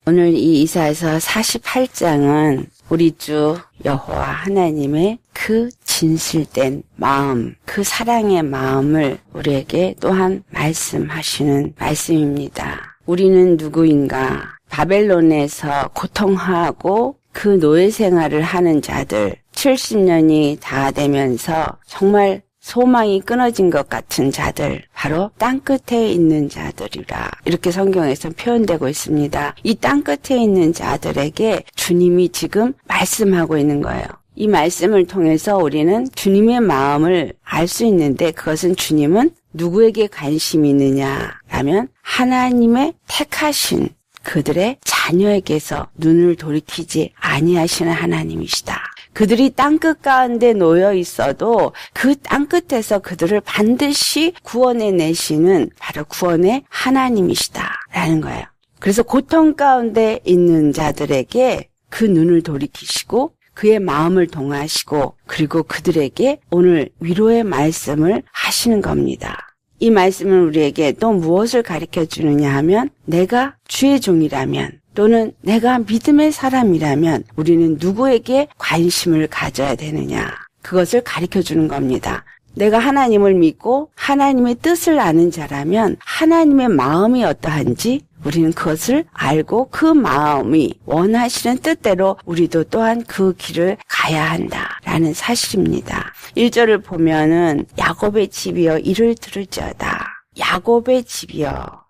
오늘 이 이사야서 48장은 우리 주 여호와 하나님의 그 진실된 마음, 그 사랑의 마음을 우리에게 또한 말씀하시는 말씀입니다. 우리는 누구인가? 바벨론에서 고통하고 그 노예 생활을 하는 자들, 70년이 다 되면서 정말 소망이 끊어진 것 같은 자들, 바로 땅끝에 있는 자들이라 이렇게 성경에서 표현되고 있습니다. 이 땅끝에 있는 자들에게 주님이 지금 말씀하고 있는 거예요. 이 말씀을 통해서 우리는 주님의 마음을 알 수 있는데, 그것은 주님은 누구에게 관심이 있느냐라면 하나님의 택하신 그들의 자녀에게서 눈을 돌이키지 아니하시는 하나님이시다. 그들이 땅끝 가운데 놓여 있어도 그 땅끝에서 그들을 반드시 구원해 내시는 바로 구원의 하나님이시다라는 거예요. 그래서 고통 가운데 있는 자들에게 그 눈을 돌이키시고 그의 마음을 동하시고, 그리고 그들에게 오늘 위로의 말씀을 하시는 겁니다. 이 말씀은 우리에게 또 무엇을 가르쳐 주느냐 하면, 내가 주의 종이라면 또는 내가 믿음의 사람이라면 우리는 누구에게 관심을 가져야 되느냐, 그것을 가르쳐 주는 겁니다. 내가 하나님을 믿고 하나님의 뜻을 아는 자라면 하나님의 마음이 어떠한지 우리는 그것을 알고 그 마음이 원하시는 뜻대로 우리도 또한 그 길을 가야 한다라는 사실입니다. 1절을 보면은 야곱의 집이여 이를 들을지어다. 야곱의 집이여.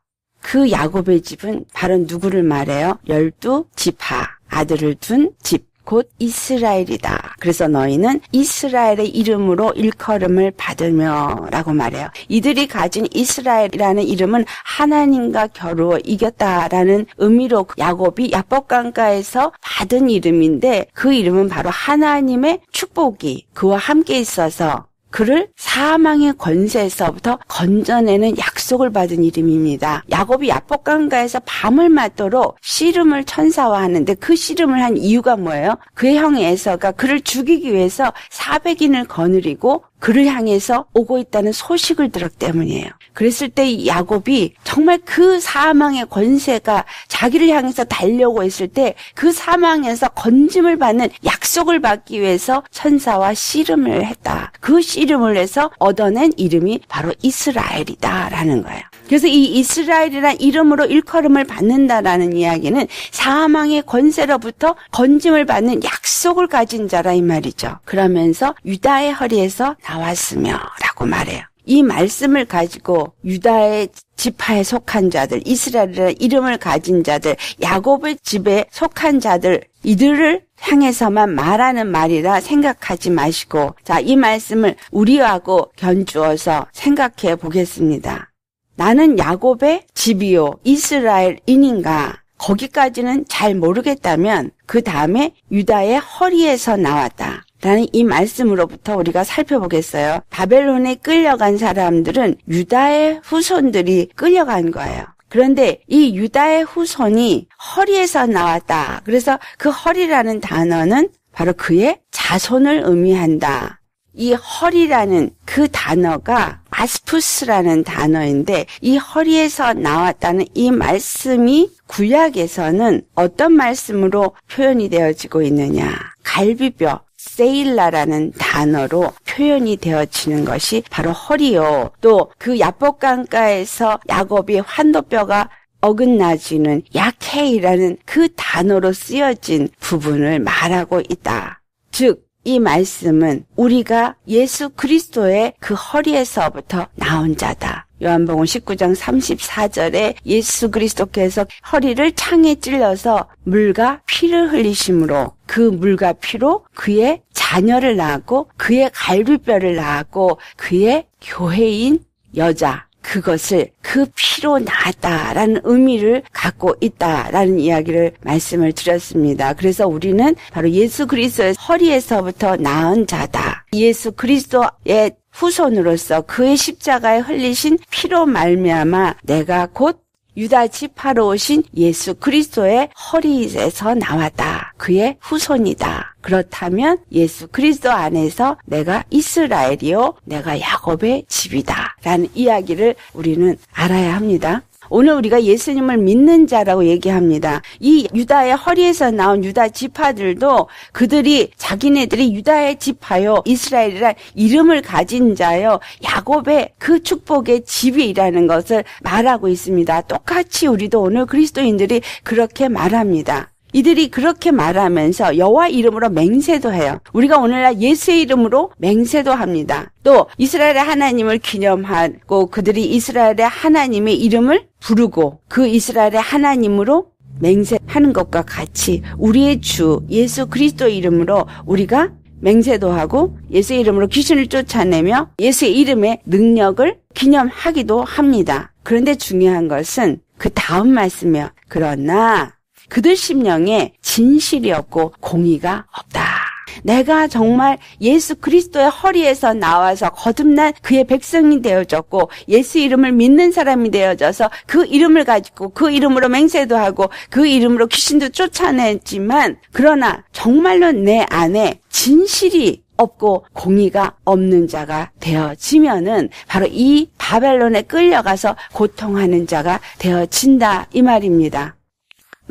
그 야곱의 집은 바로 누구를 말해요? 12지파 아들을 둔 집, 곧 이스라엘이다. 그래서 너희는 이스라엘의 이름으로 일컬음을 받으며 라고 말해요. 이들이 가진 이스라엘이라는 이름은 하나님과 겨루어 이겼다라는 의미로 야곱이 야복강가에서 받은 이름인데, 그 이름은 바로 하나님의 축복이 그와 함께 있어서 그를 사망의 권세에서부터 건져내는 약속을 받은 이름입니다. 야곱이 야복강가에서 밤을 맞도록 씨름을 천사화하는데, 그 씨름을 한 이유가 뭐예요? 그의 형 에서가 그를 죽이기 위해서 400인을 거느리고 그를 향해서 오고 있다는 소식을 들었기 때문이에요. 그랬을 때 이 야곱이 정말 그 사망의 권세가 자기를 향해서 달려오고 있을 때 그 사망에서 건짐을 받는 약속을 받기 위해서 천사와 씨름을 했다. 그 씨름을 해서 얻어낸 이름이 바로 이스라엘이다라는 거예요. 그래서 이 이스라엘이라는 이름으로 일컬음을 받는다라는 이야기는 사망의 권세로부터 건짐을 받는 약속을 가진 자라 이 말이죠. 그러면서 유다의 허리에서 나왔으며 라고 말해요. 이 말씀을 가지고 유다의 지파에 속한 자들, 이스라엘이라는 이름을 가진 자들, 야곱의 집에 속한 자들, 이들을 향해서만 말하는 말이라 생각하지 마시고, 자, 이 말씀을 우리하고 견주어서 생각해 보겠습니다. 나는 야곱의 집이요 이스라엘인인가? 거기까지는 잘 모르겠다면 그 다음에 유다의 허리에서 나왔다 라는 이 말씀으로부터 우리가 살펴보겠어요. 바벨론에 끌려간 사람들은 유다의 후손들이 끌려간 거예요. 그런데 이 유다의 후손이 허리에서 나왔다. 그래서 그 허리라는 단어는 바로 그의 자손을 의미한다. 이 허리라는 그 단어가 아스푸스라는 단어인데, 이 허리에서 나왔다는 이 말씀이 구약에서는 어떤 말씀으로 표현이 되어지고 있느냐? 갈비뼈, 세일라라는 단어로 표현이 되어지는 것이 바로 허리요. 또 그 야복강가에서 야곱이 환도뼈가 어긋나지는 야케이라는 그 단어로 쓰여진 부분을 말하고 있다. 즉, 이 말씀은 우리가 예수 그리스도의 그 허리에서부터 나온 자다. 요한복음 19장 34절에 예수 그리스도께서 허리를 창에 찔러서 물과 피를 흘리심으로 그 물과 피로 그의 자녀를 낳았고 그의 갈비뼈를 낳았고 그의 교회인 여자, 그것을 그 피로 낳았다라는 의미를 갖고 있다라는 이야기를 말씀을 드렸습니다. 그래서 우리는 바로 예수 그리스도의 허리에서부터 낳은 자다. 예수 그리스도의 후손으로서 그의 십자가에 흘리신 피로 말미암아 내가 곧 유다 지파로 오신 예수 그리스도의 허리에서 나왔다. 그의 후손이다. 그렇다면 예수 그리스도 안에서 내가 이스라엘이요 내가 야곱의 집이다 라는 이야기를 우리는 알아야 합니다. 오늘 우리가 예수님을 믿는 자라고 얘기합니다. 이 유다의 허리에서 나온 유다 지파들도 그들이 자기네들이 유다의 지파요 이스라엘이라 이름을 가진 자요 야곱의 그 축복의 집이라는 것을 말하고 있습니다. 똑같이 우리도 오늘 그리스도인들이 그렇게 말합니다. 이들이 그렇게 말하면서 여호와 이름으로 맹세도 해요. 우리가 오늘날 예수의 이름으로 맹세도 합니다. 또 이스라엘의 하나님을 기념하고 그들이 이스라엘의 하나님의 이름을 부르고 그 이스라엘의 하나님으로 맹세하는 것과 같이 우리의 주 예수 그리스도의 이름으로 우리가 맹세도 하고 예수의 이름으로 귀신을 쫓아내며 예수의 이름의 능력을 기념하기도 합니다. 그런데 중요한 것은 그 다음 말씀이요. 그러나 그들 심령에 진실이 없고 공의가 없다. 내가 정말 예수 그리스도의 허리에서 나와서 거듭난 그의 백성이 되어졌고 예수 이름을 믿는 사람이 되어져서 그 이름을 가지고 그 이름으로 맹세도 하고 그 이름으로 귀신도 쫓아냈지만 그러나 정말로 내 안에 진실이 없고 공의가 없는 자가 되어지면은 바로 이 바벨론에 끌려가서 고통하는 자가 되어진다 이 말입니다.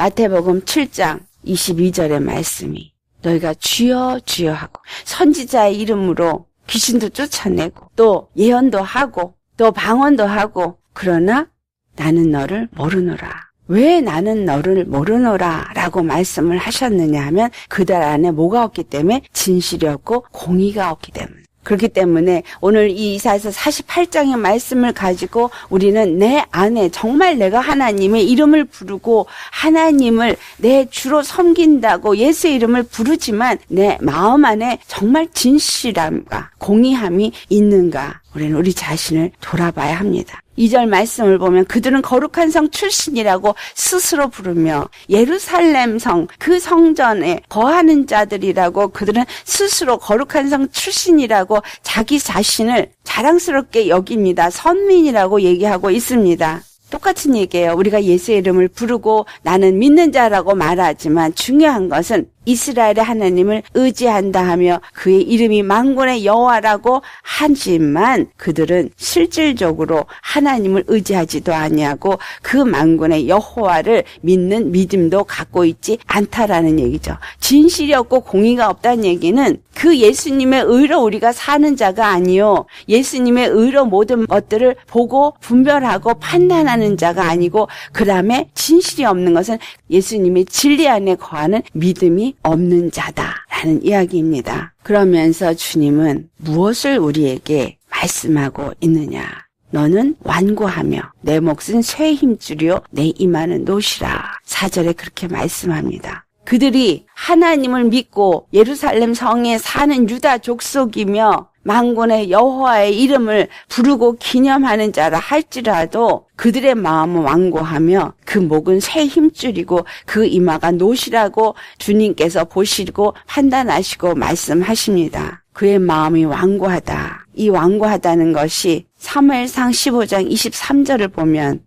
마태복음 7장 22절의 말씀이 너희가 주여 주여 하고 선지자의 이름으로 귀신도 쫓아내고 또 예언도 하고 또 방언도 하고 그러나 나는 너를 모르노라. 왜 나는 너를 모르노라 라고 말씀을 하셨느냐 하면 그들 안에 뭐가 없기 때문에 진실이 없고 공의가 없기 때문에 그렇기 때문에 오늘 이 이사야서 48장의 말씀을 가지고 우리는 내 안에 정말 내가 하나님의 이름을 부르고 하나님을 내 주로 섬긴다고 예수의 이름을 부르지만 내 마음 안에 정말 진실함과 공의함이 있는가 우리는 우리 자신을 돌아봐야 합니다. 2절 말씀을 보면 그들은 거룩한 성 출신이라고 스스로 부르며 예루살렘 성 그 성전에 거하는 자들이라고 그들은 스스로 거룩한 성 출신이라고 자기 자신을 자랑스럽게 여깁니다. 선민이라고 얘기하고 있습니다. 똑같은 얘기예요. 우리가 예수의 이름을 부르고 나는 믿는 자라고 말하지만 중요한 것은 이스라엘의 하나님을 의지한다 하며 그의 이름이 만군의 여호와라고 하지만 그들은 실질적으로 하나님을 의지하지도 아니하고 그 만군의 여호와를 믿는 믿음도 갖고 있지 않다라는 얘기죠. 진실이 없고 공의가 없다는 얘기는 그 예수님의 의로 우리가 사는 자가 아니요 예수님의 의로 모든 것들을 보고 분별하고 판단하는 자가 아니고 그 다음에 진실이 없는 것은 예수님의 진리 안에 거하는 믿음이 없는 자다라는 이야기입니다. 그러면서 주님은 무엇을 우리에게 말씀하고 있느냐? 너는 완고하며 내 몫은 쇠에 힘주려 내 이마는 노시라. 4절에 그렇게 말씀합니다. 그들이 하나님을 믿고 예루살렘 성에 사는 유다 족속이며 만군의 여호와의 이름을 부르고 기념하는 자라 할지라도 그들의 마음은 완고하며 그 목은 쇠에 힘줄이고 그 이마가 노시라고 주님께서 보시고 판단하시고 말씀하십니다. 그의 마음이 완고하다. 이 완고하다는 것이 사무엘상 15장 23절을 보면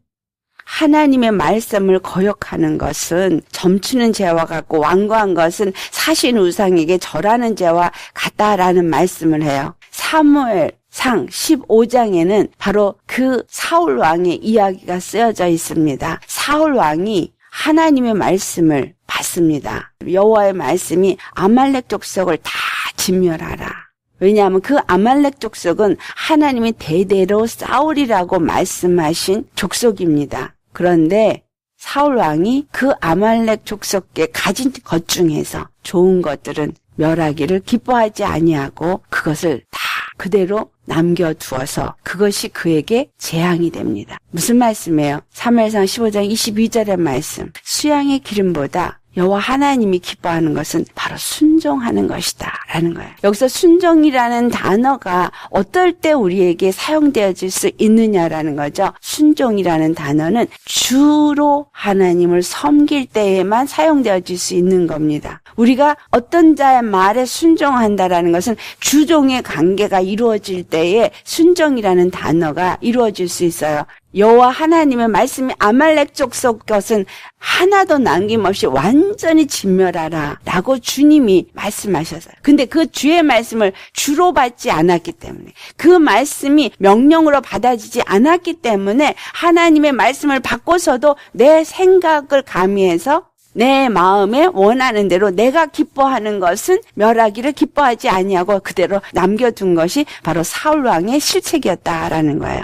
하나님의 말씀을 거역하는 것은 점치는 죄와 같고 완고한 것은 사신 우상에게 절하는 죄와 같다라는 말씀을 해요. 사무엘상 15장에는 바로 그 사울 왕의 이야기가 쓰여져 있습니다. 사울 왕이 하나님의 말씀을 받습니다. 여호와의 말씀이 아말렉 족속을 다 진멸하라. 왜냐하면 그 아말렉 족속은 하나님이 대대로 싸우리라고 말씀하신 족속입니다. 그런데 사울 왕이 그 아말렉 족속에 가진 것 중에서 좋은 것들은 멸하기를 기뻐하지 아니하고 그것을 다 그대로 남겨두어서 그것이 그에게 재앙이 됩니다. 무슨 말씀이에요? 사무엘상 15장 22절의 말씀. 수양의 기름보다 여호와 하나님이 기뻐하는 것은 바로 순종하는 것이다 라는 거예요. 여기서 순종이라는 단어가 어떨 때 우리에게 사용되어질 수 있느냐라는 거죠. 순종이라는 단어는 주로 하나님을 섬길 때에만 사용되어질 수 있는 겁니다. 우리가 어떤 자의 말에 순종한다라는 것은 주종의 관계가 이루어질 때에 순종이라는 단어가 이루어질 수 있어요. 여호와 하나님의 말씀이 아말렉 족속 것은 하나도 남김없이 완전히 진멸하라 라고 주님이 말씀하셨어요. 근데 그 주의 말씀을 주로 받지 않았기 때문에, 그 말씀이 명령으로 받아지지 않았기 때문에 하나님의 말씀을 받고서도 내 생각을 가미해서 내 마음에 원하는 대로 내가 기뻐하는 것은 멸하기를 기뻐하지 아니하고 그대로 남겨둔 것이 바로 사울 왕의 실책이었다라는 거예요.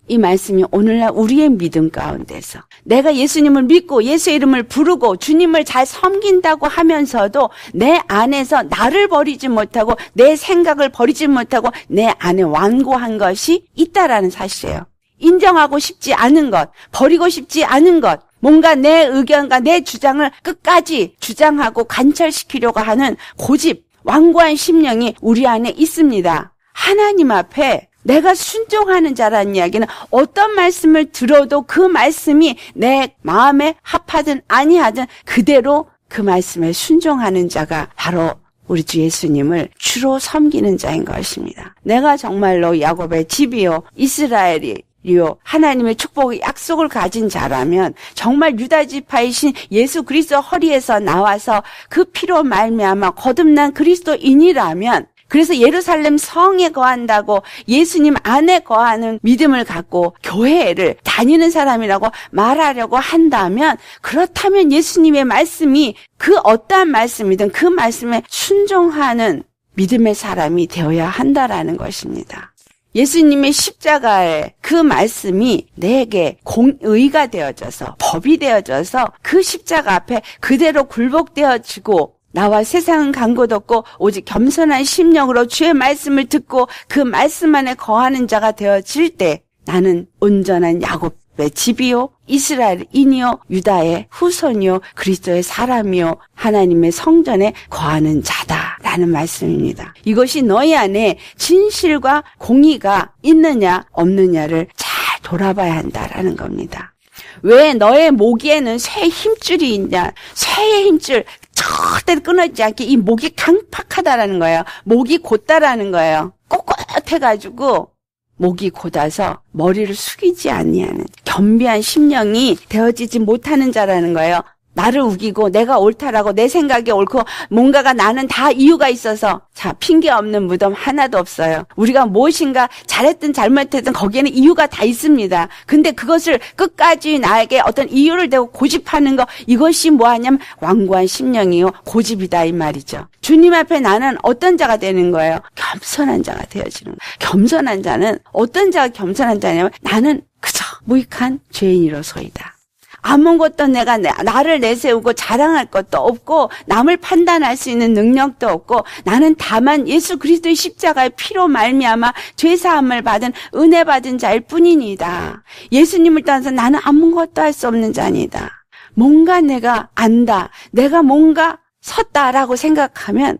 이 말씀이 오늘날 우리의 믿음 가운데서 내가 예수님을 믿고 예수의 이름을 부르고 주님을 잘 섬긴다고 하면서도 내 안에서 나를 버리지 못하고 내 생각을 버리지 못하고 내 안에 완고한 것이 있다라는 사실이에요. 인정하고 싶지 않은 것, 버리고 싶지 않은 것, 뭔가 내 의견과 내 주장을 끝까지 주장하고 관철시키려고 하는 고집, 완고한 심령이 우리 안에 있습니다. 하나님 앞에 내가 순종하는 자라는 이야기는 어떤 말씀을 들어도 그 말씀이 내 마음에 합하든 아니하든 그대로 그 말씀에 순종하는 자가 바로 우리 주 예수님을 주로 섬기는 자인 것입니다. 내가 정말로 야곱의 집이요 이스라엘이요 하나님의 축복의 약속을 가진 자라면, 정말 유다 지파이신 예수 그리스도 허리에서 나와서 그 피로 말미암아 거듭난 그리스도인이라면, 그래서 예루살렘 성에 거한다고 예수님 안에 거하는 믿음을 갖고 교회를 다니는 사람이라고 말하려고 한다면, 그렇다면 예수님의 말씀이 그 어떠한 말씀이든 그 말씀에 순종하는 믿음의 사람이 되어야 한다라는 것입니다. 예수님의 십자가의 그 말씀이 내게 공의가 되어져서, 법이 되어져서 그 십자가 앞에 그대로 굴복되어지고, 나와 세상은 간 곳 없고 오직 겸손한 심령으로 주의 말씀을 듣고 그 말씀 안에 거하는 자가 되어질 때, 나는 온전한 야곱의 집이요 이스라엘인이요 유다의 후손이요 그리스도의 사람이요 하나님의 성전에 거하는 자다라는 말씀입니다. 이것이 너희 안에 진실과 공의가 있느냐 없느냐를 잘 돌아봐야 한다라는 겁니다. 왜 너의 모기에는 쇠의 힘줄이 있냐? 쇠의 힘줄 절대로 끊어지지 않게 이 목이 강팍하다라는 거예요. 목이 곧다라는 거예요. 꼿꼿해가지고 목이 곧아서 머리를 숙이지 아니하는 겸비한 심령이 되어지지 못하는 자라는 거예요. 나를 우기고 내가 옳다라고 내 생각이 옳고 뭔가가 나는 다 이유가 있어서, 자, 핑계 없는 무덤 하나도 없어요. 우리가 무엇인가 잘했든 잘못했든 거기에는 이유가 다 있습니다. 근데 그것을 끝까지 나에게 어떤 이유를 대고 고집하는 거, 이것이 뭐하냐면 완고한 심령이요 고집이다 이 말이죠. 주님 앞에 나는 어떤 자가 되는 거예요? 겸손한 자가 되어지는 거예요. 겸손한 자는 어떤 자가 겸손한 자냐면, 나는 그저 무익한 죄인이로소이다. 아무것도 내가 나를 내세우고 자랑할 것도 없고 남을 판단할 수 있는 능력도 없고, 나는 다만 예수 그리스도의 십자가의 피로 말미암아 죄사함을 받은 은혜 받은 자일 뿐이니다. 예수님을 떠나서 나는 아무것도 할 수 없는 자니다. 뭔가 내가 안다, 내가 뭔가 섰다라고 생각하면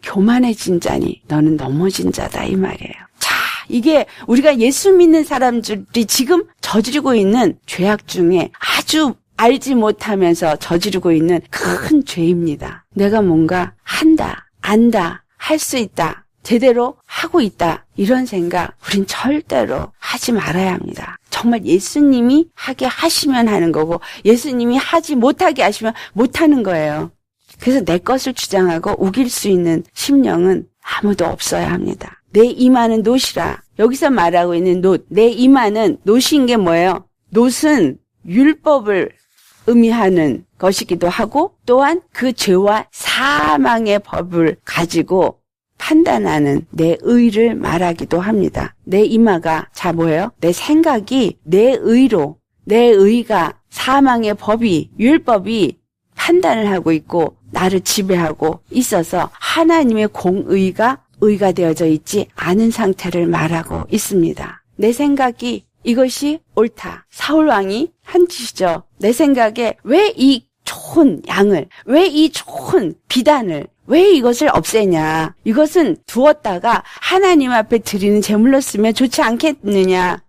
교만해진 자니 너는 넘어진 자다 이 말이에요. 자, 이게 우리가 예수 믿는 사람들이 지금 저지르고 있는 죄악 중에 아주 알지 못하면서 저지르고 있는 큰 죄입니다. 내가 뭔가 한다, 안다, 할 수 있다, 제대로 하고 있다, 이런 생각 우린 절대로 하지 말아야 합니다. 정말 예수님이 하게 하시면 하는 거고, 예수님이 하지 못하게 하시면 못하는 거예요. 그래서 내 것을 주장하고 우길 수 있는 심령은 아무도 없어야 합니다. 내 이마는 놋이라. 여기서 말하고 있는 놋, 내 이마는 놋인 게 뭐예요? 놋은 율법을 의미하는 것이기도 하고, 또한 그 죄와 사망의 법을 가지고 판단하는 내 의를 말하기도 합니다. 내 이마가 자 뭐예요? 내 생각이 내 의로, 내 의가 사망의 법이, 율법이 판단을 하고 있고 나를 지배하고 있어서 하나님의 공의가 의가 되어져 있지 않은 상태를 말하고 있습니다. 내 생각이 이것이 옳다. 사울왕이 한 짓이죠. 내 생각에 왜 이 좋은 양을, 왜 이 좋은 비단을, 왜 이것을 없애냐. 이것은 두었다가 하나님 앞에 드리는 제물로 쓰면 좋지 않겠느냐.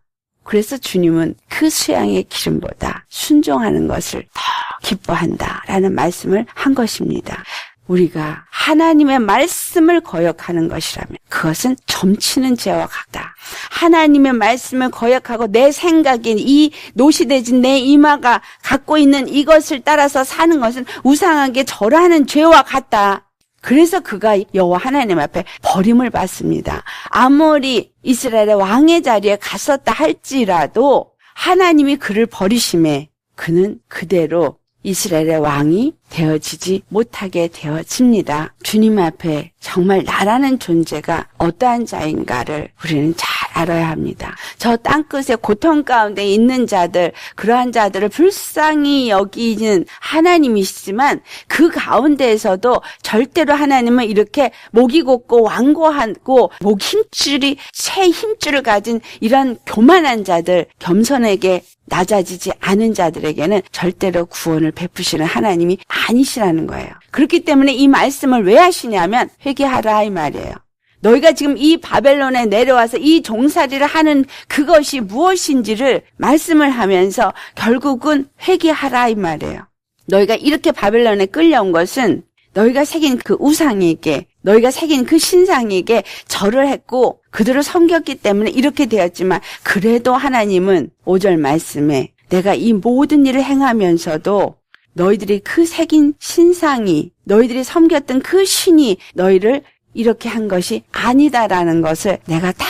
그래서 주님은 그 수양의 기름보다 순종하는 것을 더 기뻐한다라는 말씀을 한 것입니다. 우리가 하나님의 말씀을 거역하는 것이라면 그것은 점치는 죄와 같다. 하나님의 말씀을 거역하고 내 생각인 이 노시대진 내 이마가 갖고 있는 이것을 따라서 사는 것은 우상에게 절하는 죄와 같다. 그래서 그가 여호와 하나님 앞에 버림을 받습니다. 아무리 이스라엘의 왕의 자리에 갔었다 할지라도 하나님이 그를 버리심에 그는 그대로 이스라엘의 왕이 되어지지 못하게 되어집니다. 주님 앞에 정말 나라는 존재가 어떠한 자인가를 우리는 잘 알아야 합니다. 저 땅끝의 고통 가운데 있는 자들, 그러한 자들을 불쌍히 여기는 하나님이시지만 그 가운데에서도 절대로 하나님은 이렇게 목이 곧고 완고하고 목 힘줄이 새 힘줄을 가진 이런 교만한 자들, 겸손하게 낮아지지 않은 자들에게는 절대로 구원을 베푸시는 하나님이 아니시라는 거예요. 그렇기 때문에 이 말씀을 왜 하시냐면 회개하라 이 말이에요. 너희가 지금 이 바벨론에 내려와서 이 종살이를 하는 그것이 무엇인지를 말씀을 하면서 결국은 회개하라 이 말이에요. 너희가 이렇게 바벨론에 끌려온 것은 너희가 새긴 그 우상에게, 너희가 새긴 그 신상에게 절을 했고 그들을 섬겼기 때문에 이렇게 되었지만 그래도 하나님은 5절 말씀에 내가 이 모든 일을 행하면서도 너희들이 그 새긴 신상이, 너희들이 섬겼던 그 신이 너희를 이렇게 한 것이 아니다라는 것을 내가 다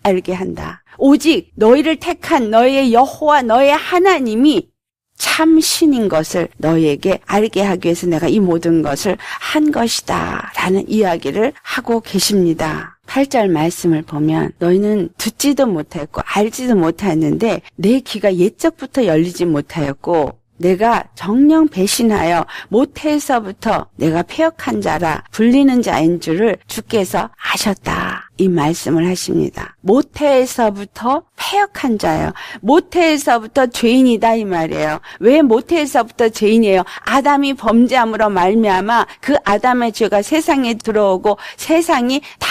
알게 한다. 오직 너희를 택한 너희의 여호와 너의 하나님이 참 신인 것을 너희에게 알게 하기 위해서 내가 이 모든 것을 한 것이다 라는 이야기를 하고 계십니다. 8절 말씀을 보면 너희는 듣지도 못했고 알지도 못했는데 내 귀가 옛적부터 열리지 못하였고 내가 정녕 배신하여 모태에서부터 내가 패역한 자라 불리는 자인 줄을 주께서 아셨다. 이 말씀을 하십니다. 모태에서부터 패역한 자예요. 모태에서부터 죄인이다 이 말이에요. 왜 모태에서부터 죄인이에요? 아담이 범죄함으로 말미암아 그 아담의 죄가 세상에 들어오고 세상이 다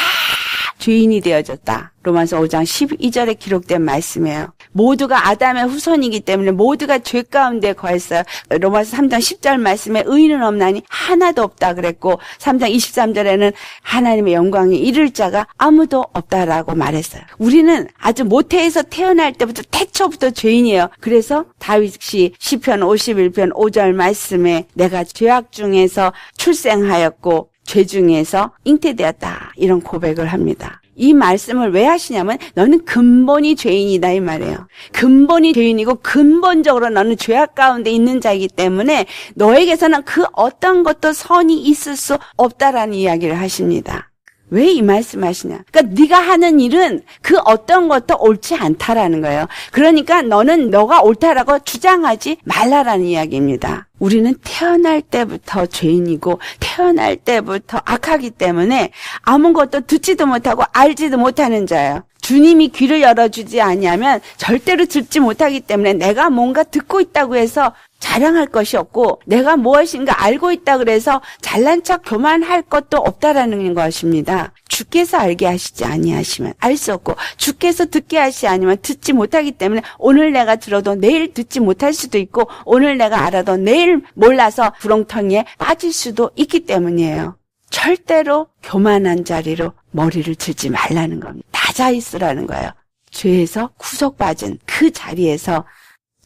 죄인이 되어졌다. 로마서 5장 12절에 기록된 말씀이에요. 모두가 아담의 후손이기 때문에 모두가 죄 가운데 거했어요. 로마서 3장 10절 말씀에 의인은 없나니 하나도 없다 그랬고 3장 23절에는 하나님의 영광에 이를 자가 아무도 없다라고 말했어요. 우리는 아주 모태에서 태어날 때부터 태초부터 죄인이에요. 그래서 다윗이 시편 51편 5절 말씀에 내가 죄악 중에서 출생하였고 죄 중에서 잉태되었다 이런 고백을 합니다. 이 말씀을 왜 하시냐면 너는 근본이 죄인이다 이 말이에요. 근본이 죄인이고 근본적으로 너는 죄악 가운데 있는 자이기 때문에 너에게서는 그 어떤 것도 선이 있을 수 없다라는 이야기를 하십니다. 왜 이 말씀하시냐? 그러니까 네가 하는 일은 그 어떤 것도 옳지 않다라는 거예요. 그러니까 너는 너가 옳다라고 주장하지 말라라는 이야기입니다. 우리는 태어날 때부터 죄인이고 태어날 때부터 악하기 때문에 아무것도 듣지도 못하고 알지도 못하는 자예요. 주님이 귀를 열어주지 아니하면 절대로 듣지 못하기 때문에 내가 뭔가 듣고 있다고 해서 자랑할 것이 없고 내가 무엇인가 알고 있다 그래서 잘난 척 교만할 것도 없다라는 것입니다. 주께서 알게 하시지 아니하시면 알 수 없고 주께서 듣게 하시지 아니면 듣지 못하기 때문에 오늘 내가 들어도 내일 듣지 못할 수도 있고 오늘 내가 알아도 내일 몰라서 구렁텅이에 빠질 수도 있기 때문이에요. 절대로 교만한 자리로 머리를 들지 말라는 겁니다. 낮아 있으라는 거예요. 죄에서 구속받은 그 자리에서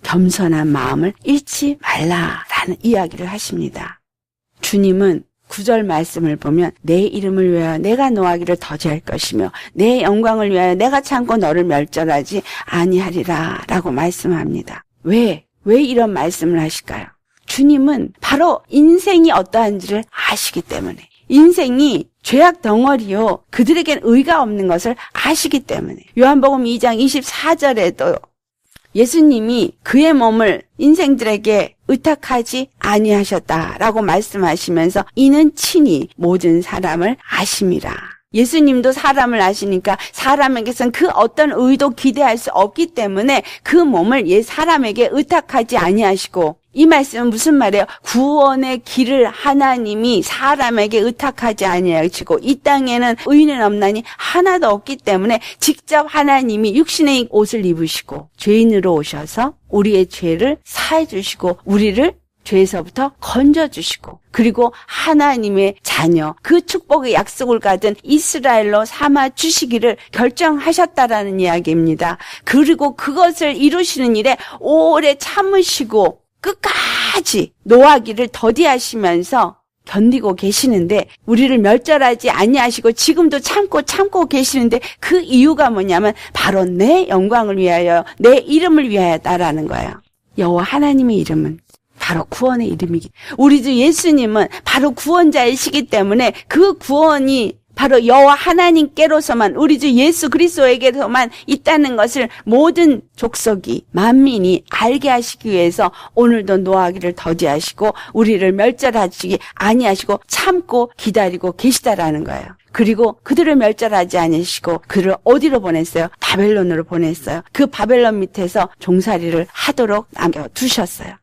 겸손한 마음을 잃지 말라라는 이야기를 하십니다. 주님은 9절 말씀을 보면 내 이름을 위하여 내가 노하기를 더디할 것이며 내 영광을 위하여 내가 참고 너를 멸절하지 아니하리라 라고 말씀합니다. 왜 이런 말씀을 하실까요? 주님은 바로 인생이 어떠한지를 아시기 때문에 인생이 죄악 덩어리요 그들에겐 의가 없는 것을 아시기 때문에 요한복음 2장 24절에도 예수님이 그의 몸을 인생들에게 의탁하지 아니하셨다라고 말씀하시면서 이는 친히 모든 사람을 아심이라. 예수님도 사람을 아시니까 사람에게선 그 어떤 의도 기대할 수 없기 때문에 그 몸을 사람에게 의탁하지 아니하시고 이 말씀은 무슨 말이에요? 구원의 길을 하나님이 사람에게 의탁하지 아니하시고 이 땅에는 의인은 없나니 하나도 없기 때문에 직접 하나님이 육신의 옷을 입으시고 죄인으로 오셔서 우리의 죄를 사해 주시고 우리를 죄에서부터 건져주시고 그리고 하나님의 자녀 그 축복의 약속을 가진 이스라엘로 삼아 주시기를 결정하셨다라는 이야기입니다. 그리고 그것을 이루시는 일에 오래 참으시고 끝까지 노하기를 더디하시면서 견디고 계시는데 우리를 멸절하지 아니하시고 지금도 참고 계시는데 그 이유가 뭐냐면 바로 내 영광을 위하여 내 이름을 위하여다라는 거예요. 여호와 하나님의 이름은 바로 구원의 이름이기. 우리 주 예수님은 바로 구원자이시기 때문에 그 구원이 바로 여호와 하나님께로서만 우리 주 예수 그리스도에게서만 있다는 것을 모든 족속이 만민이 알게 하시기 위해서 오늘도 노하기를 더디하시고 우리를 멸절하시기 아니하시고 참고 기다리고 계시다라는 거예요. 그리고 그들을 멸절하지 않으시고 그를 어디로 보냈어요? 바벨론으로 보냈어요. 그 바벨론 밑에서 종살이를 하도록 남겨두셨어요.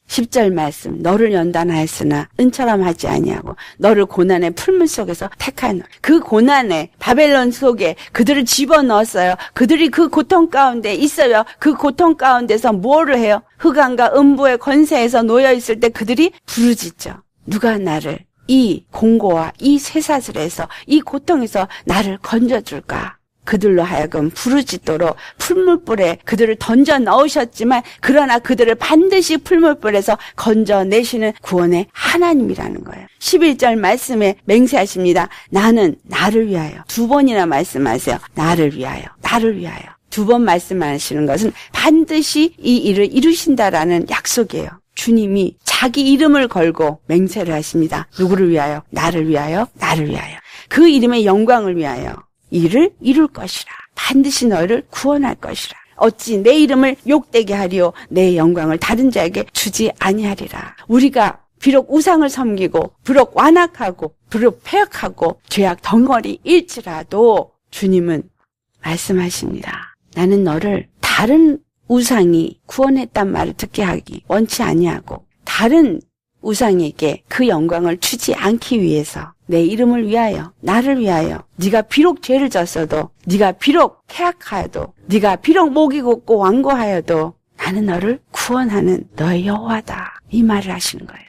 10절 말씀 너를 연단하였으나 은처럼 하지 아니하고 너를 고난의 풀물 속에서 택하노라. 그 고난의 바벨론 속에 그들을 집어넣었어요. 그들이 그 고통 가운데 있어요. 그 고통 가운데서 뭐를 해요? 흑암과 음부의 권세에서 놓여있을 때 그들이 부르짖죠. 누가 나를 이 공고와 이 쇠사슬에서 이 고통에서 나를 건져줄까? 그들로 하여금 부르짖도록 풀물불에 그들을 던져 넣으셨지만 그러나 그들을 반드시 풀물불에서 건져내시는 구원의 하나님이라는 거예요. 11절 말씀에 맹세하십니다. 나는 나를 위하여. 2번이나 말씀하세요. 나를 위하여. 나를 위하여. 2번 말씀하시는 것은 반드시 이 일을 이루신다라는 약속이에요. 주님이 자기 이름을 걸고 맹세를 하십니다. 누구를 위하여? 나를 위하여. 나를 위하여. 그 이름의 영광을 위하여. 이를 이룰 것이라. 반드시 너를 구원할 것이라. 어찌 내 이름을 욕되게 하리요 내 영광을 다른 자에게 주지 아니하리라. 우리가 비록 우상을 섬기고 비록 완악하고 비록 패역하고 죄악 덩어리일지라도 주님은 말씀하십니다. 나는 너를 다른 우상이 구원했단 말을 듣게 하기 원치 아니하고 다른 우상에게 그 영광을 주지 않기 위해서 내 이름을 위하여 나를 위하여 네가 비록 죄를 졌어도 네가 비록 패악하여도 네가 비록 목이 곧고 완고하여도 나는 너를 구원하는 너의 여호와다 이 말을 하시는 거예요.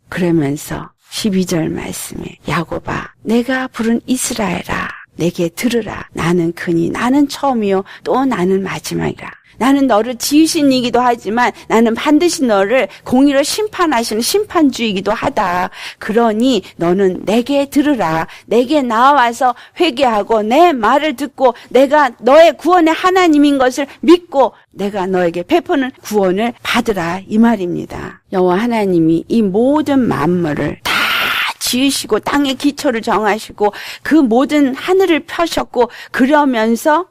그러면서 12절 말씀에 야곱아 내가 부른 이스라엘아 내게 들으라. 나는 그니 나는 처음이요 또 나는 마지막이라. 나는 너를 지으신 이기도 하지만 나는 반드시 너를 공의로 심판하시는 심판주이기도 하다. 그러니 너는 내게 들으라. 내게 나와서 회개하고 내 말을 듣고 내가 너의 구원의 하나님인 것을 믿고 내가 너에게 베푸는 구원을 받으라 이 말입니다. 여호와 하나님이 이 모든 만물을 다 지으시고 땅의 기초를 정하시고 그 모든 하늘을 펴셨고 그러면서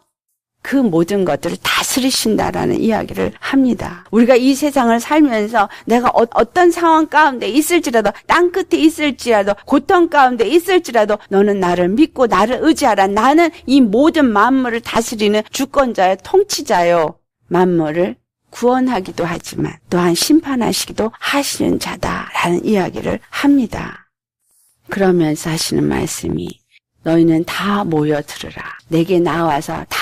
그 모든 것들을 다스리신다라는 이야기를 합니다. 우리가 이 세상을 살면서 내가 어떤 상황 가운데 있을지라도 땅끝에 있을지라도 고통 가운데 있을지라도 너는 나를 믿고 나를 의지하라. 나는 이 모든 만물을 다스리는 주권자요 통치자요. 만물을 구원하기도 하지만 또한 심판하시기도 하시는 자다라는 이야기를 합니다. 그러면서 하시는 말씀이 너희는 다 모여 들으라. 내게 나와서 다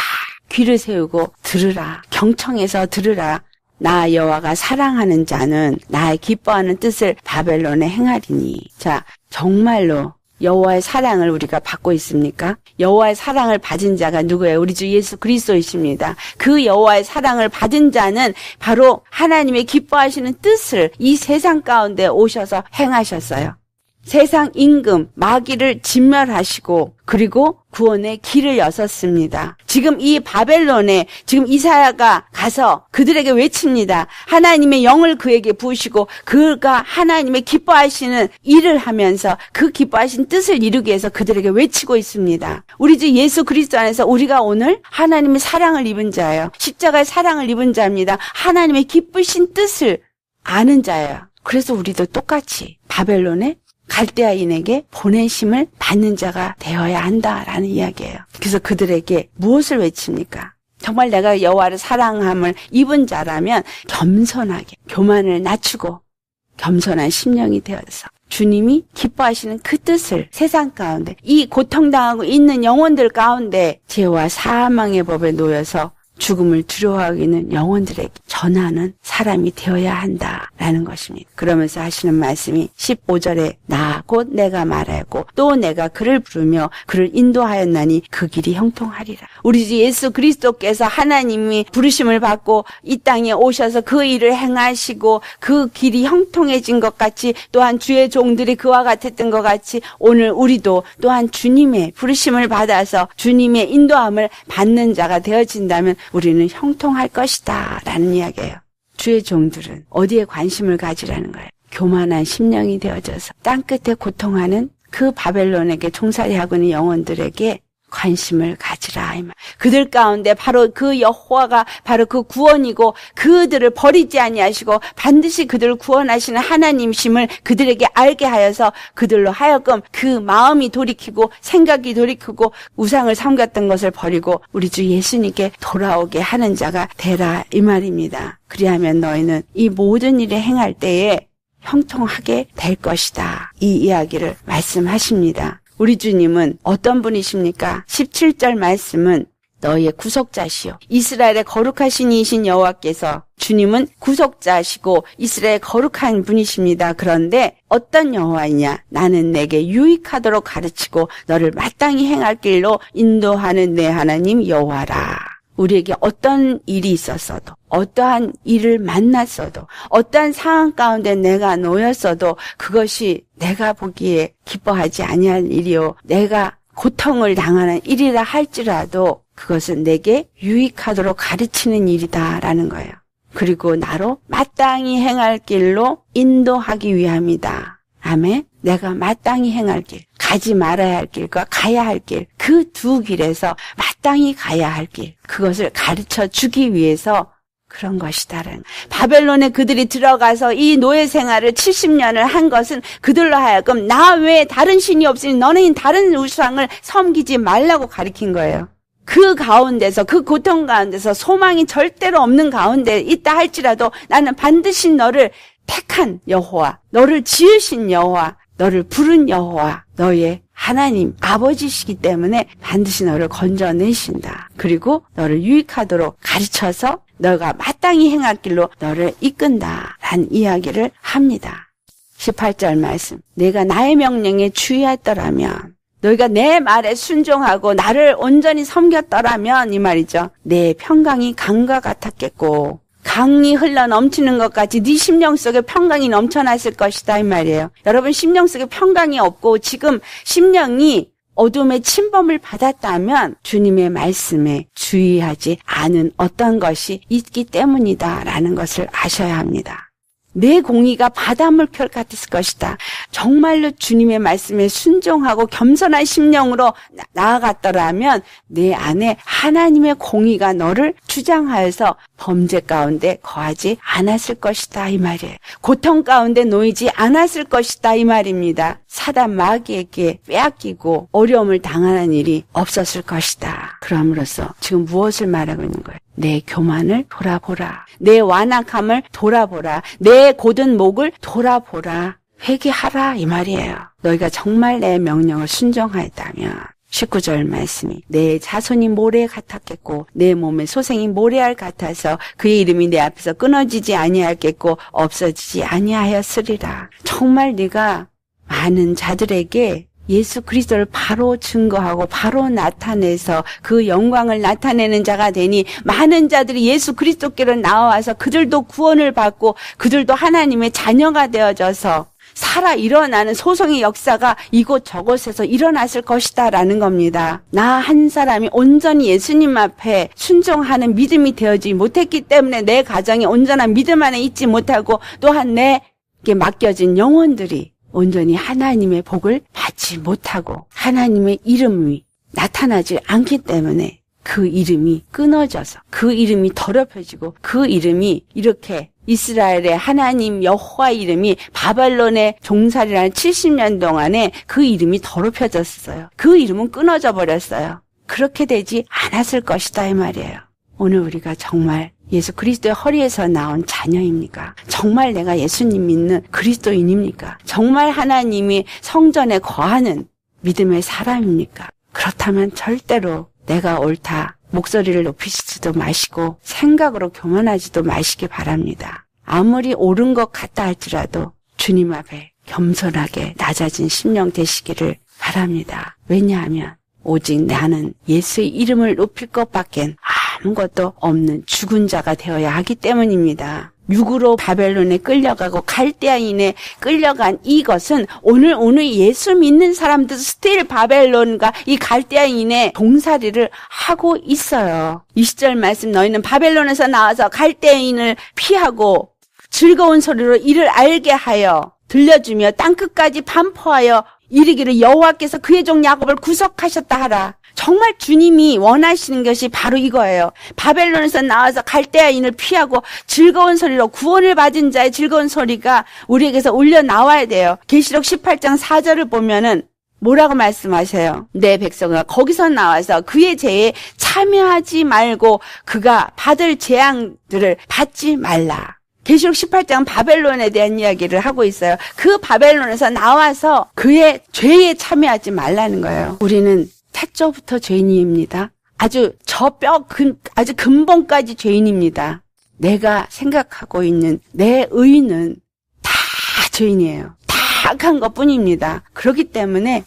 귀를 세우고 들으라. 경청해서 들으라. 나 여호와가 사랑하는 자는 나의 기뻐하는 뜻을 바벨론에 행하리니. 자, 정말로 여호와의 사랑을 우리가 받고 있습니까? 여호와의 사랑을 받은 자가 누구예요? 우리 주 예수 그리스도이십니다. 그 여호와의 사랑을 받은 자는 바로 하나님의 기뻐하시는 뜻을 이 세상 가운데 오셔서 행하셨어요. 세상 임금 마귀를 진멸하시고 그리고 구원의 길을 여셨습니다. 지금 이 바벨론에 지금 이사야가 가서 그들에게 외칩니다. 하나님의 영을 그에게 부으시고 그가 하나님의 기뻐하시는 일을 하면서 그 기뻐하신 뜻을 이루기 위해서 그들에게 외치고 있습니다. 우리 주 예수 그리스도 안에서 우리가 오늘 하나님의 사랑을 입은 자예요. 십자가의 사랑을 입은 자입니다. 하나님의 기쁘신 뜻을 아는 자예요. 그래서 우리도 똑같이 바벨론에 갈대아인에게 보내심을 받는 자가 되어야 한다라는 이야기예요. 그래서 그들에게 무엇을 외칩니까? 정말 내가 여호와를 사랑함을 입은 자라면 겸손하게 교만을 낮추고 겸손한 심령이 되어서 주님이 기뻐하시는 그 뜻을 세상 가운데 이 고통당하고 있는 영혼들 가운데 죄와 사망의 법에 놓여서 죽음을 두려워하기는 영혼들에게 전하는 사람이 되어야 한다라는 것입니다. 그러면서 하시는 말씀이 15절에 나 곧 내가 말하고 또 내가 그를 부르며 그를 인도하였나니 그 길이 형통하리라. 우리 주 예수 그리스도께서 하나님이 부르심을 받고 이 땅에 오셔서 그 일을 행하시고 그 길이 형통해진 것 같이 또한 주의 종들이 그와 같았던 것 같이 오늘 우리도 또한 주님의 부르심을 받아서 주님의 인도함을 받는 자가 되어진다면 우리는 형통할 것이다 라는 이야기예요. 주의 종들은 어디에 관심을 가지라는 거예요. 교만한 심령이 되어져서 땅끝에 고통하는 그 바벨론에게 종살이하고 있는 영혼들에게 관심을 가지라. 그들 가운데 바로 그 여호와가 바로 그 구원이고 그들을 버리지 아니하시고 반드시 그들을 구원하시는 하나님심을 그들에게 알게 하여서 그들로 하여금 그 마음이 돌이키고 생각이 돌이키고 우상을 섬겼던 것을 버리고 우리 주 예수님께 돌아오게 하는 자가 되라 이 말입니다. 그리하면 너희는 이 모든 일을 행할 때에 형통하게 될 것이다. 이 이야기를 말씀하십니다. 우리 주님은 어떤 분이십니까? 17절 말씀은 너희의 구속자시요 이스라엘의 거룩하신 이신 여호와께서 주님은 구속자시고 이스라엘의 거룩한 분이십니다. 그런데 어떤 여호와이냐? 나는 내게 유익하도록 가르치고 너를 마땅히 행할 길로 인도하는 내 하나님 여호와라. 우리에게 어떤 일이 있었어도 어떠한 일을 만났어도 어떠한 상황 가운데 내가 놓였어도 그것이 내가 보기에 기뻐하지 아니할 일이요 내가 고통을 당하는 일이라 할지라도 그것은 내게 유익하도록 가르치는 일이다라는 거예요. 그리고 나로 마땅히 행할 길로 인도하기 위함이다. 아멘. 내가 마땅히 행할 길, 가지 말아야 할 길과 가야 할 길, 그 두 길에서 마땅히 가야 할 길, 그것을 가르쳐 주기 위해서 그런 것이다라는. 바벨론에 그들이 들어가서 이 노예 생활을 70년을 한 것은 그들로 하여금 나 외에 다른 신이 없으니 너는 다른 우상을 섬기지 말라고 가르친 거예요. 그 가운데서 그 고통 가운데서 소망이 절대로 없는 가운데 있다 할지라도 나는 반드시 너를 택한 여호와, 너를 지으신 여호와, 너를 부른 여호와, 너의 하나님 아버지시기 때문에 반드시 너를 건져내신다. 그리고 너를 유익하도록 가르쳐서 너가 마땅히 행할 길로 너를 이끈다 라는 이야기를 합니다. 18절 말씀, 내가 나의 명령에 주의했더라면 너희가 내 말에 순종하고 나를 온전히 섬겼더라면 이 말이죠. 내 평강이 강과 같았겠고 강이 흘러 넘치는 것 같이 네 심령 속에 평강이 넘쳐났을 것이다 이 말이에요. 여러분 심령 속에 평강이 없고 지금 심령이 어둠의 침범을 받았다면 주님의 말씀에 주의하지 않은 어떤 것이 있기 때문이다라는 것을 아셔야 합니다. 내 공의가 바닷물결 같았을 것이다. 정말로 주님의 말씀에 순종하고 겸손한 심령으로 나아갔더라면 내 안에 하나님의 공의가 너를 주장하여서 범죄 가운데 거하지 않았을 것이다 이 말이에요. 고통 가운데 놓이지 않았을 것이다 이 말입니다. 사단 마귀에게 빼앗기고 어려움을 당하는 일이 없었을 것이다. 그럼으로써 지금 무엇을 말하고 있는 거예요? 내 교만을 돌아보라. 내 완악함을 돌아보라. 내 곧은 목을 돌아보라. 회개하라 이 말이에요. 너희가 정말 내 명령을 순종하였다면 19절 말씀이 내 자손이 모래 같았겠고 내 몸의 소생이 모래알 같아서 그의 이름이 내 앞에서 끊어지지 아니하겠고 없어지지 아니하였으리라. 정말 네가 많은 자들에게 예수 그리스도를 바로 증거하고 바로 나타내서 그 영광을 나타내는 자가 되니 많은 자들이 예수 그리스도께로 나와서 그들도 구원을 받고 그들도 하나님의 자녀가 되어져서 살아 일어나는 소송의 역사가 이곳 저곳에서 일어났을 것이다 라는 겁니다. 나 한 사람이 온전히 예수님 앞에 순종하는 믿음이 되어지지 못했기 때문에 내 가정에 온전한 믿음 안에 있지 못하고 또한 내게 맡겨진 영혼들이 온전히 하나님의 복을 받지 못하고 하나님의 이름이 나타나지 않기 때문에 그 이름이 끊어져서 그 이름이 더럽혀지고 그 이름이 이렇게 이스라엘의 하나님 여호와 이름이 바벨론의 종살이라는 70년 동안에 그 이름이 더럽혀졌어요. 그 이름은 끊어져 버렸어요. 그렇게 되지 않았을 것이다 이 말이에요. 오늘 우리가 정말 예수 그리스도의 허리에서 나온 자녀입니까? 정말 내가 예수님 믿는 그리스도인입니까? 정말 하나님이 성전에 거하는 믿음의 사람입니까? 그렇다면 절대로 내가 옳다, 목소리를 높이시지도 마시고 생각으로 교만하지도 마시기 바랍니다. 아무리 옳은 것 같다 할지라도 주님 앞에 겸손하게 낮아진 심령 되시기를 바랍니다. 왜냐하면 오직 나는 예수의 이름을 높일 것밖엔 아무것도 없는 죽은 자가 되어야 하기 때문입니다. 육으로 바벨론에 끌려가고 갈대아인에 끌려간 이것은 오늘 예수 믿는 사람들 스틸 바벨론과 이 갈대아인의 동사리를 하고 있어요. 20절 말씀, 너희는 바벨론에서 나와서 갈대아인을 피하고 즐거운 소리로 이를 알게 하여 들려주며 땅끝까지 반포하여 이르기를 여호와께서 그의 종 야곱을 구속하셨다 하라. 정말 주님이 원하시는 것이 바로 이거예요. 바벨론에서 나와서 갈대아인을 피하고 즐거운 소리로 구원을 받은 자의 즐거운 소리가 우리에게서 울려 나와야 돼요. 계시록 18장 4절을 보면은 뭐라고 말씀하세요? 내 백성아 거기서 나와서 그의 죄에 참여하지 말고 그가 받을 재앙들을 받지 말라. 계시록 18장은 바벨론에 대한 이야기를 하고 있어요. 그 바벨론에서 나와서 그의 죄에 참여하지 말라는 거예요. 우리는 태초부터 죄인입니다. 아주 아주 근본까지 죄인입니다. 내가 생각하고 있는 내 의는 다 죄인이에요. 다 악한 것뿐입니다. 그렇기 때문에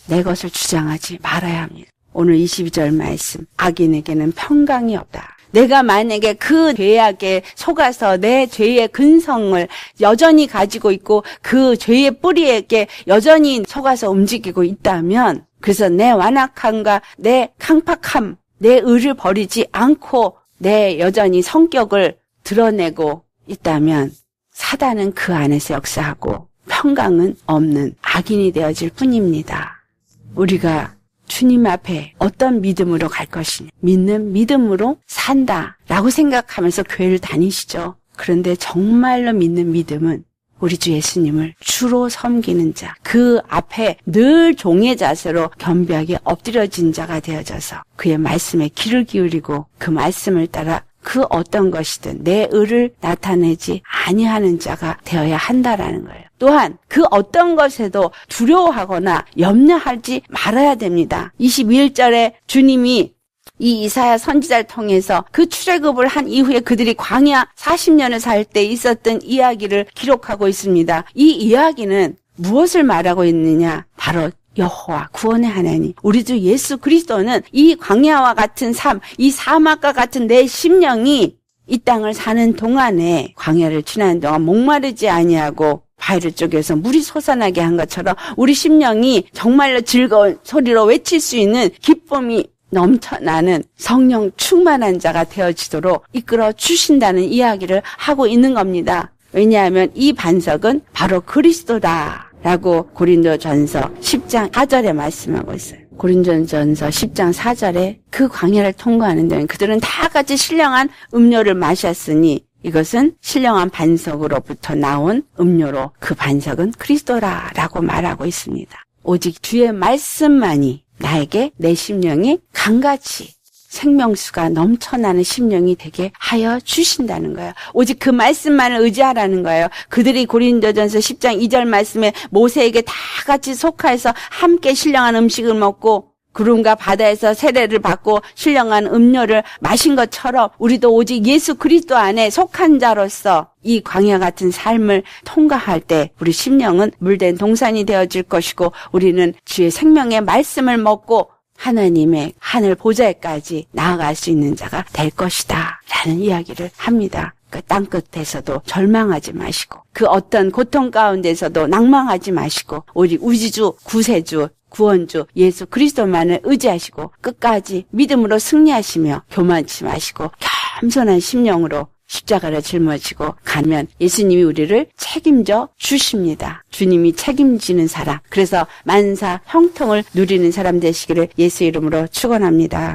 내 것을 주장하지 말아야 합니다. 오늘 22절 말씀, 악인에게는 평강이 없다. 내가 만약에 그 죄악에 속아서 내 죄의 근성을 여전히 가지고 있고 그 죄의 뿌리에게 여전히 속아서 움직이고 있다면, 그래서 내 완악함과 내 강팍함, 내 의를 버리지 않고 내 여전히 성격을 드러내고 있다면 사단은 그 안에서 역사하고 평강은 없는 악인이 되어질 뿐입니다. 우리가 주님 앞에 어떤 믿음으로 갈 것이냐, 믿는 믿음으로 산다라고 생각하면서 교회를 다니시죠. 그런데 정말로 믿는 믿음은 우리 주 예수님을 주로 섬기는 자, 그 앞에 늘 종의 자세로 겸비하게 엎드려진 자가 되어져서 그의 말씀에 귀를 기울이고 그 말씀을 따라 그 어떤 것이든 내 의를 나타내지 아니하는 자가 되어야 한다라는 거예요. 또한 그 어떤 것에도 두려워하거나 염려하지 말아야 됩니다. 21절에 주님이 이 이사야 선지자를 통해서 그 출애굽을 한 이후에 그들이 광야 40년을 살 때 있었던 이야기를 기록하고 있습니다. 이 이야기는 무엇을 말하고 있느냐? 바로 여호와 구원의 하나님, 우리 주 예수 그리스도는 이 광야와 같은 삶, 이 사막과 같은 내 심령이 이 땅을 사는 동안에 광야를 지나는 동안 목마르지 아니하고 바위를 쪼개서 물이 솟아나게 한 것처럼 우리 심령이 정말로 즐거운 소리로 외칠 수 있는 기쁨이 넘쳐나는 성령 충만한 자가 되어지도록 이끌어 주신다는 이야기를 하고 있는 겁니다. 왜냐하면 이 반석은 바로 그리스도다라고 고린도전서 10장 4절에 말씀하고 있어요. 고린도전서 10장 4절에 그 광야를 통과하는 동안 그들은 다 같이 신령한 음료를 마셨으니 이것은 신령한 반석으로부터 나온 음료로 그 반석은 그리스도라라고 말하고 있습니다. 오직 주의 말씀만이 나에게 내 심령이 강같이 생명수가 넘쳐나는 심령이 되게 하여 주신다는 거예요. 오직 그 말씀만을 의지하라는 거예요. 그들이 고린도전서 10장 2절 말씀에 모세에게 다 같이 속하여서 함께 신령한 음식을 먹고 구름과 바다에서 세례를 받고 신령한 음료를 마신 것처럼 우리도 오직 예수 그리스도 안에 속한 자로서 이 광야 같은 삶을 통과할 때 우리 심령은 물된 동산이 되어질 것이고 우리는 주의 생명의 말씀을 먹고 하나님의 하늘 보좌에까지 나아갈 수 있는 자가 될 것이다 라는 이야기를 합니다. 그 땅끝에서도 절망하지 마시고 그 어떤 고통 가운데서도 낭망하지 마시고 오직 우지주, 구세주, 구원주 예수 그리스도만을 의지하시고 끝까지 믿음으로 승리하시며 교만치 마시고 겸손한 심령으로 십자가를 짊어지고 가면 예수님이 우리를 책임져 주십니다. 주님이 책임지는 사람, 그래서 만사 형통을 누리는 사람 되시기를 예수 이름으로 축원합니다.